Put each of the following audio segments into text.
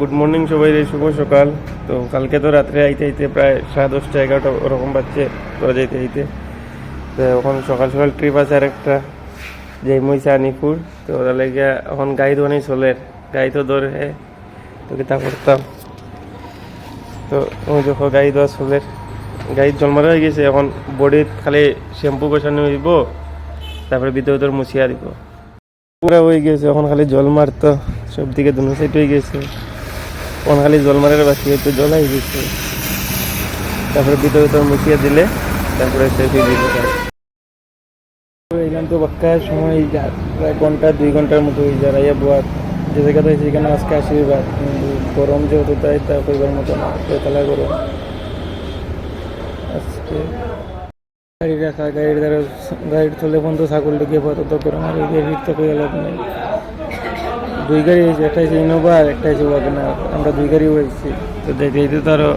Good morning সবাই, শুভ সকাল। তো কালকে তো রাত্রে আইতে আইতে প্রায় 10:30 11টা ওরকম বাজছে তোরা যাইতে আইতে। তো এখন সকাল সকাল ট্রিপ আছে আরেকটা, যে মইছে আনিপুর। তো ওরা লেগে এখন গাড়ি ধোয়ানি চলে, গাড়ি তো ধরে তো কি তা করতাম। তো ওই দেখো গাড়ি ধোয়া চলে, গাড়ি জলমারা হয়ে গেছে। এখন বডিত খালি শ্যাম্পু কষানো হইব, তারপরে ভিতরে ভিতরে মুছিয়া দিব। পুরা হয়ে গেছে, এখন খালি জল মারতো, সব দিকে দুনো সাইড হয়ে গেছে। এখন খালি জল মারার বাকি, একটু জল হয়ে গেছে, তারপরে ভিতরে ভিতরে মুছিয়ে দিলে তারপরে শেষ হয়ে দিবে। এখান তো বাক্কা সময় প্রায় ঘন্টা 2 ঘন্টার মতো হয়ে যায়। রাইয়া বুয়ার যে জায়গাতে হয়েছে এখানে আজকে আশীর্বাদ, কিন্তু গরম যেহেতু তাই তা কইবার মতো না, তেতলা গরম আজকে। গাড়ি রাখা, গাড়ির চলে পর্যন্ত ছাগল ঢুকে তত গরম, আর গাড়ির তো কই আলাদা নেই। 2 গাড়ি হয়েছে, একটা হয়েছে ইনোভা আর একটা হয়েছে ওয়াগনার। আমরা 2 গাড়ি হয়েছি, তো দেখতে তো আরও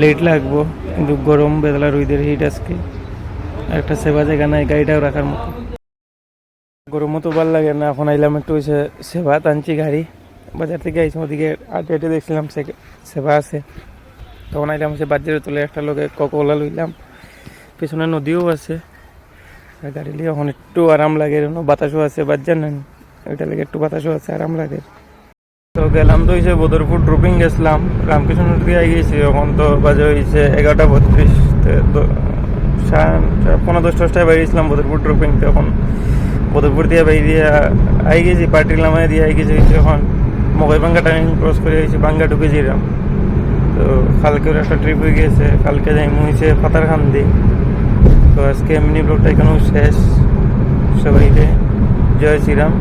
লেট লাগবো, কিন্তু গরম বেদলা রুইদের হিট আজকে। একটা সেবা জায়গা নাই গাড়িটাও রাখার মতো, গরমও তো ভালো লাগে না। এখন আইলাম একটু হয়েছে সেবা টানছি গাড়ি, বাজার থেকে আইসি ওদিকে আটে আটে দেখছিলাম সেবা আছে। তখন আইলাম হচ্ছে বাজারে তুলে একটা লোকে কোলা লইলাম, পিছনে নদীও আছে। গাড়ি নিয়ে এখন একটু আরাম লাগে, বাতাসও আছে, বাজার নেন ওইটা লেগে একটু বাতাসও আছে, আরাম লাগে। তো গেলাম তো হয়েছে বদরপুর ড্রপিং গেছিলাম, রামকৃষ্ণ দিয়ে আই গেছি। এখন তো বাজে হয়েছে 11:32। তো 10:45 বেরিয়েছিলাম বদরপুর ড্রপিং। তো এখন বদরপুর দিয়ে বেরিয়ে আই গেছি, পার্টির নামায় দিয়ে আই গেছি। এখন মগইবাঙ্গা টাইম ক্রস করে গেছি, বাঙ্গা ঢুকেছিলাম। তো কালকের একটা ট্রিপ হয়ে গেছে, কালকে যাই হয়েছে পাতারকান্দি। তো আজকে মিনি ব্লগটা এখানেও শেষ। সবাইকে জয় শ্রীরাম।